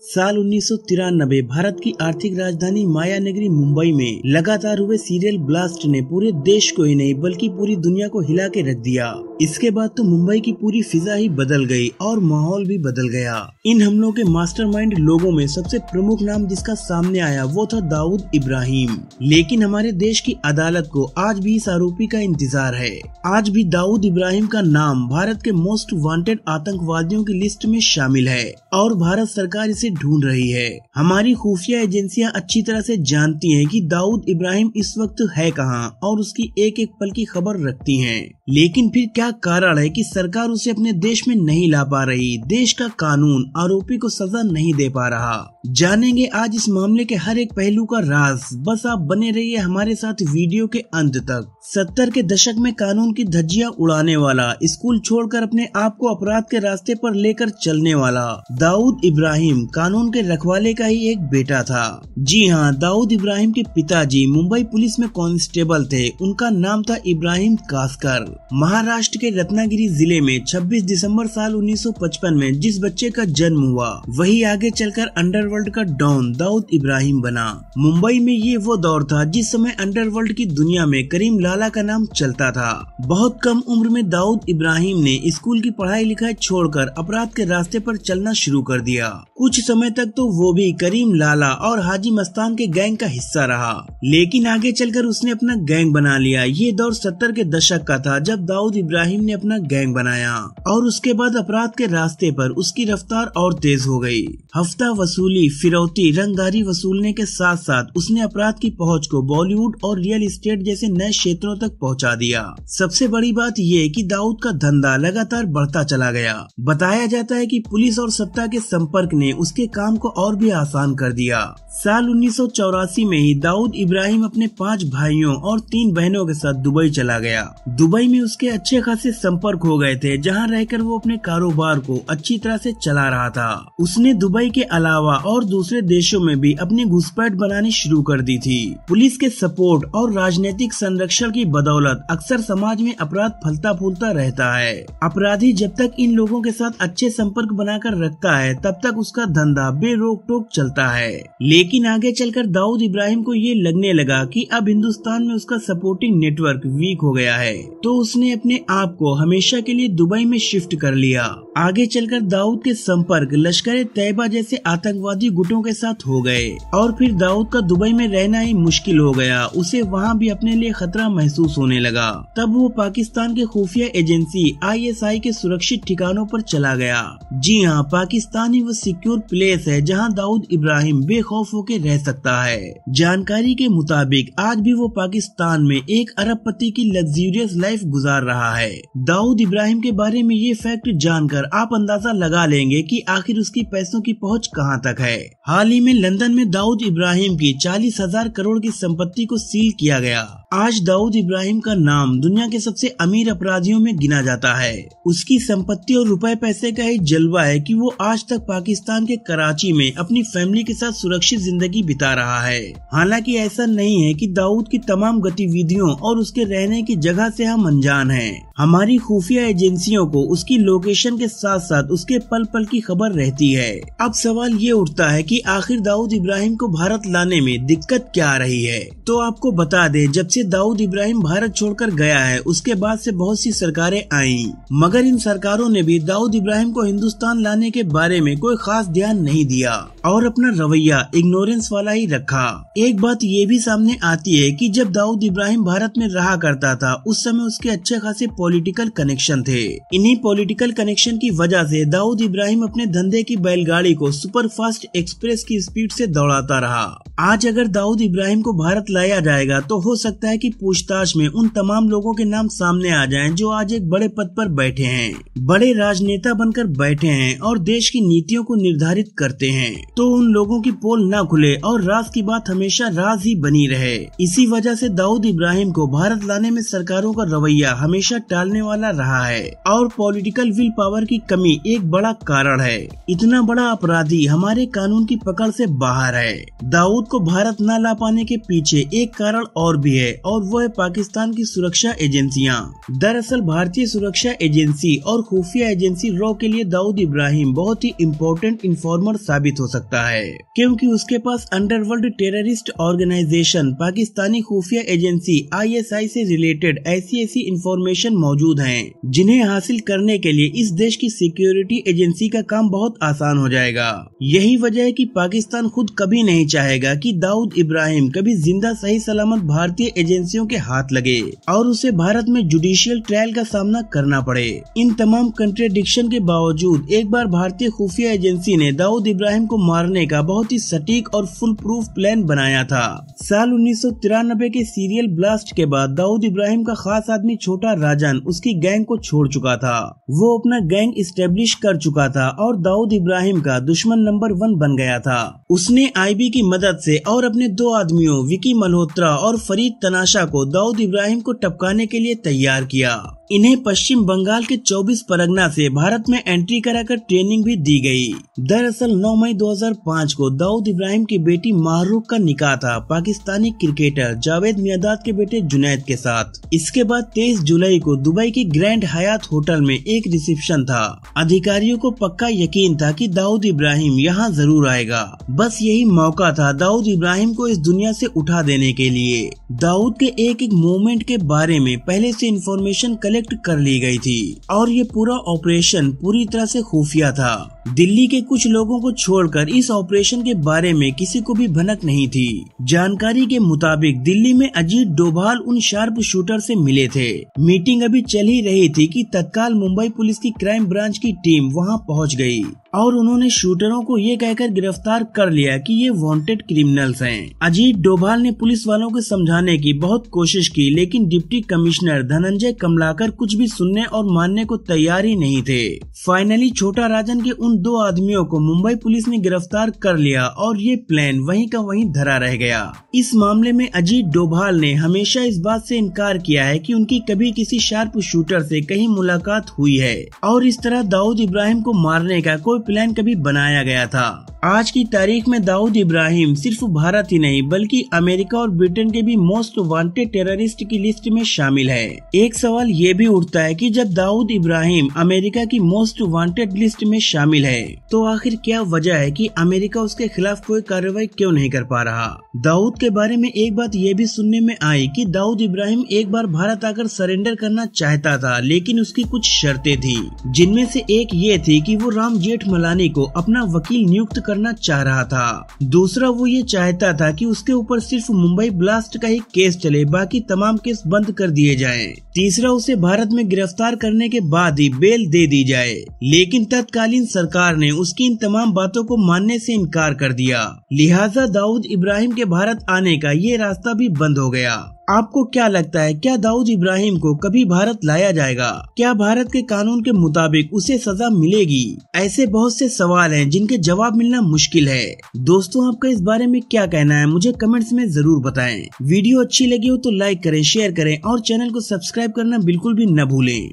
साल 1993 भारत की आर्थिक राजधानी मायानगरी मुंबई में लगातार हुए सीरियल ब्लास्ट ने पूरे देश को ही नहीं बल्कि पूरी दुनिया को हिला के रख दिया। इसके बाद तो मुंबई की पूरी फिजा ही बदल गई और माहौल भी बदल गया। इन हमलों के मास्टरमाइंड लोगों में सबसे प्रमुख नाम जिसका सामने आया वो था दाऊद इब्राहिम। लेकिन हमारे देश की अदालत को आज भी इस आरोपी का इंतजार है। आज भी दाऊद इब्राहिम का नाम भारत के मोस्ट वांटेड आतंकवादियों की लिस्ट में शामिल है और भारत सरकार इसे ढूंढ रही है। हमारी खुफिया एजेंसियां अच्छी तरह से जानती हैं कि दाऊद इब्राहिम इस वक्त है कहां और उसकी एक एक पल की खबर रखती हैं। लेकिन फिर क्या कारण है कि सरकार उसे अपने देश में नहीं ला पा रही? देश का कानून आरोपी को सजा नहीं दे पा रहा। जानेंगे आज इस मामले के हर एक पहलू का राज। बस आप बने रहिए हमारे साथ वीडियो के अंत तक। 70 के दशक में कानून की धज्जियां उड़ाने वाला, स्कूल छोड़कर अपने आप को अपराध के रास्ते पर लेकर चलने वाला दाऊद इब्राहिम कानून के रखवाले का ही एक बेटा था। जी हाँ, दाऊद इब्राहिम के पिताजी मुंबई पुलिस में कांस्टेबल थे। उनका नाम था इब्राहिम कासकर। महाराष्ट्र के रत्नागिरी जिले में 26 दिसंबर साल 1955 में जिस बच्चे का जन्म हुआ वही आगे चलकर अंडरवर्ल्ड का डॉन दाऊद इब्राहिम बना। मुंबई में ये वो दौर था जिस समय अंडरवर्ल्ड की दुनिया में करीम लाला का नाम चलता था। बहुत कम उम्र में दाऊद इब्राहिम ने स्कूल की पढ़ाई लिखाई छोड़कर अपराध के रास्ते पर चलना शुरू कर दिया। कुछ समय तक तो वो भी करीम लाला और हाजी मस्तान के गैंग का हिस्सा रहा, लेकिन आगे चलकर उसने अपना गैंग बना लिया। ये दौर 70 के दशक का था जब दाऊद इब्राहिम ने अपना गैंग बनाया और उसके बाद अपराध के रास्ते पर उसकी रफ्तार और तेज हो गई। हफ्ता वसूली, फिरौती, रंगदारी वसूलने के साथ साथ उसने अपराध की पहुंच को बॉलीवुड और रियल एस्टेट जैसे नए क्षेत्रों तक पहुंचा दिया। सबसे बड़ी बात ये कि दाऊद का धंधा लगातार बढ़ता चला गया। बताया जाता है कि पुलिस और सत्ता के संपर्क ने उसके काम को और भी आसान कर दिया। साल 1984 में ही दाऊद इब्राहिम अपने 5 भाइयों और 3 बहनों के साथ दुबई चला गया। दुबई में उसके अच्छे खासे संपर्क हो गए थे, जहां रहकर वो अपने कारोबार को अच्छी तरह से चला रहा था। उसने दुबई के अलावा और दूसरे देशों में भी अपनी घुसपैठ बनानी शुरू कर दी थी। पुलिस के सपोर्ट और राजनीतिक संरक्षण की बदौलत अक्सर समाज में अपराध फलता फूलता रहता है। अपराधी जब तक इन लोगों के साथ अच्छे संपर्क बनाकर रखता है तब तक उसका धंधा बेरोक टोक चलता है। लेकिन आगे चलकर दाऊद इब्राहिम को ये लगने लगा कि अब हिंदुस्तान में उसका सपोर्टिंग नेटवर्क वीक हो गया है, तो उसने अपने आप को हमेशा के लिए दुबई में शिफ्ट कर लिया। आगे चलकर दाऊद के संपर्क लश्कर तैयबा जैसे आतंकवादी गुटों के साथ हो गए और फिर दाऊद का दुबई में रहना ही मुश्किल हो गया। उसे वहाँ भी अपने लिए खतरा महसूस होने लगा। तब वो पाकिस्तान के खुफिया एजेंसी ISI के सुरक्षित ठिकानों पर चला गया। जी हाँ, पाकिस्तान ही वो सिक्योर प्लेस है जहाँ दाऊद इब्राहिम बेखौफ होकर रह सकता है। जानकारी के मुताबिक आज भी वो पाकिस्तान में एक अरबपति की लग्जरियस लाइफ गुजार रहा है। दाऊद इब्राहिम के बारे में ये फैक्ट जानकर आप अंदाजा लगा लेंगे कि आखिर उसकी पैसों की पहुंच कहां तक है। हाल ही में लंदन में दाऊद इब्राहिम की 40,000 करोड़ की संपत्ति को सील किया गया। आज दाऊद इब्राहिम का नाम दुनिया के सबसे अमीर अपराधियों में गिना जाता है। उसकी संपत्ति और रुपए पैसे का ही जलवा है कि वो आज तक पाकिस्तान के कराची में अपनी फैमिली के साथ सुरक्षित जिंदगी बिता रहा है। हालांकि ऐसा नहीं है कि दाऊद की तमाम गतिविधियों और उसके रहने की जगह से हम अनजान हैं। हमारी खुफिया एजेंसियों को उसकी लोकेशन के साथ साथ उसके पल पल की खबर रहती है। अब सवाल ये उठता है कि आखिर दाऊद इब्राहिम को भारत लाने में दिक्कत क्या आ रही है। तो आपको बता दें, जब से दाऊद इब्राहिम भारत छोड़कर गया है उसके बाद से बहुत सी सरकारें आईं, मगर इन सरकारों ने भी दाऊद इब्राहिम को हिंदुस्तान लाने के बारे में कोई खास ध्यान नहीं दिया और अपना रवैया इग्नोरेंस वाला ही रखा। एक बात ये भी सामने आती है कि जब दाऊद इब्राहिम भारत में रहा करता था उस समय उसके अच्छे खासे पॉलिटिकल कनेक्शन थे। इन्हीं पॉलिटिकल कनेक्शन की वजह से दाऊद इब्राहिम अपने धंधे की बैलगाड़ी को सुपर फास्ट एक्सप्रेस की स्पीड से दौड़ाता रहा। आज अगर दाऊद इब्राहिम को भारत लाया जाएगा तो हो सकता है कि पूछताछ में उन तमाम लोगों के नाम सामने आ जाएं जो आज एक बड़े पद पर बैठे हैं, बड़े राजनेता बनकर बैठे हैं और देश की नीतियों को निर्धारित करते हैं। तो उन लोगों की पोल न खुले और राज की बात हमेशा राज ही बनी रहे। इसी वजह से दाऊद इब्राहिम को भारत लाने में सरकारों का रवैया हमेशा टालने वाला रहा है और पॉलिटिकल विल पावर की कमी एक बड़ा कारण है। इतना बड़ा अपराधी हमारे कानून की पकड़ से बाहर है। दाऊद दाऊद को भारत न ला पाने के पीछे एक कारण और भी है, और वो है पाकिस्तान की सुरक्षा एजेंसियां। दरअसल भारतीय सुरक्षा एजेंसी और खुफिया एजेंसी रॉ के लिए दाऊद इब्राहिम बहुत ही इम्पोर्टेंट इन्फॉर्मर साबित हो सकता है, क्योंकि उसके पास अंडरवर्ल्ड टेररिस्ट ऑर्गेनाइजेशन पाकिस्तानी खुफिया एजेंसी ISI से रिलेटेड ऐसी इंफॉर्मेशन मौजूद हैं, जिन्हें हासिल करने के लिए इस देश की सिक्योरिटी एजेंसी का काम बहुत आसान हो जाएगा। यही वजह है कि पाकिस्तान खुद कभी नहीं चाहेगा कि दाऊद इब्राहिम कभी जिंदा सही सलामत भारतीय एजेंसियों के हाथ लगे और उसे भारत में जुडिशियल ट्रायल का सामना करना पड़े। इन तमाम कंट्रेडिक्शन के बावजूद एक बार भारतीय खुफिया एजेंसी ने दाऊद इब्राहिम को मारने का बहुत ही सटीक और फुल प्रूफ प्लान बनाया था। साल 1993 के सीरियल ब्लास्ट के बाद दाऊद इब्राहिम का खास आदमी छोटा राजन उसकी गैंग को छोड़ चुका था। वो अपना गैंग इस्टेब्लिश कर चुका था और दाऊद इब्राहिम का दुश्मन नंबर 1 बन गया था। उसने IB की मदद से और अपने 2 आदमियों विकी मल्होत्रा और फरीद तनाशा को दाऊद इब्राहिम को टपकाने के लिए तैयार किया। इन्हें पश्चिम बंगाल के 24 परगना से भारत में एंट्री कराकर ट्रेनिंग भी दी गई। दरअसल 9 मई 2005 को दाऊद इब्राहिम की बेटी माहरूख का निकाह था पाकिस्तानी क्रिकेटर जावेद मियांदाद के बेटे जुनैद के साथ। इसके बाद 23 जुलाई को दुबई के ग्रैंड हयात होटल में एक रिसेप्शन था। अधिकारियों को पक्का यकीन था कि दाऊद इब्राहिम यहाँ जरूर आएगा। बस यही मौका था दाऊद इब्राहिम को इस दुनिया से उठा देने के लिए। दाऊद के एक मूवमेंट के बारे में पहले से इंफॉर्मेशन कलेक्ट कर ली गई थी और ये पूरा ऑपरेशन पूरी तरह से खुफिया था। दिल्ली के कुछ लोगों को छोड़कर इस ऑपरेशन के बारे में किसी को भी भनक नहीं थी। जानकारी के मुताबिक दिल्ली में अजीत डोभाल उन शार्प शूटर से मिले थे। मीटिंग अभी चल ही रही थी कि तत्काल मुंबई पुलिस की क्राइम ब्रांच की टीम वहां पहुंच गई और उन्होंने शूटरों को ये कहकर गिरफ्तार कर लिया कि ये वांटेड क्रिमिनल्स हैं। अजीत डोभाल ने पुलिस वालों को समझाने की बहुत कोशिश की, लेकिन डिप्टी कमिश्नर धनंजय कमलाकर कुछ भी सुनने और मानने को तैयार ही नहीं थे। फाइनली छोटा राजन के उन 2 आदमियों को मुंबई पुलिस ने गिरफ्तार कर लिया और ये प्लान वहीं का वहीं धरा रह गया। इस मामले में अजीत डोभाल ने हमेशा इस बात से इनकार किया है कि उनकी कभी किसी शार्प शूटर से कहीं मुलाकात हुई है और इस तरह दाऊद इब्राहिम को मारने का कोई प्लान कभी बनाया गया था। आज की तारीख में दाऊद इब्राहिम सिर्फ भारत ही नहीं बल्कि अमेरिका और ब्रिटेन के भी मोस्ट वांटेड टेररिस्ट की लिस्ट में शामिल है। एक सवाल ये भी उठता है कि जब दाऊद इब्राहिम अमेरिका की मोस्ट वांटेड लिस्ट में शामिल है तो आखिर क्या वजह है कि अमेरिका उसके खिलाफ कोई कार्रवाई क्यों नहीं कर पा रहा। दाऊद के बारे में एक बात ये भी सुनने में आई कि दाऊद इब्राहिम एक बार भारत आकर सरेंडर करना चाहता था, लेकिन उसकी कुछ शर्तें थी, जिनमें से एक ये थी कि वो राम जेठमलानी को अपना वकील नियुक्त करना चाह रहा था। दूसरा वो ये चाहता था कि उसके ऊपर सिर्फ मुंबई ब्लास्ट का ही केस चले, बाकी तमाम केस बंद कर दिए जाएं। तीसरा उसे भारत में गिरफ्तार करने के बाद ही बेल दे दी जाए, लेकिन तत्कालीन सरकार ने उसकी इन तमाम बातों को मानने से इनकार कर दिया। लिहाजा दाऊद इब्राहिम के भारत आने का ये रास्ता भी बंद हो गया। आपको क्या लगता है, क्या दाऊद इब्राहिम को कभी भारत लाया जाएगा? क्या भारत के कानून के मुताबिक उसे सजा मिलेगी? ऐसे बहुत से सवाल हैं जिनके जवाब मिलना मुश्किल है। दोस्तों, आपका इस बारे में क्या कहना है, मुझे कमेंट्स में जरूर बताएं। वीडियो अच्छी लगी हो तो लाइक करें, शेयर करें और चैनल को सब्सक्राइब करना बिल्कुल भी न भूलें।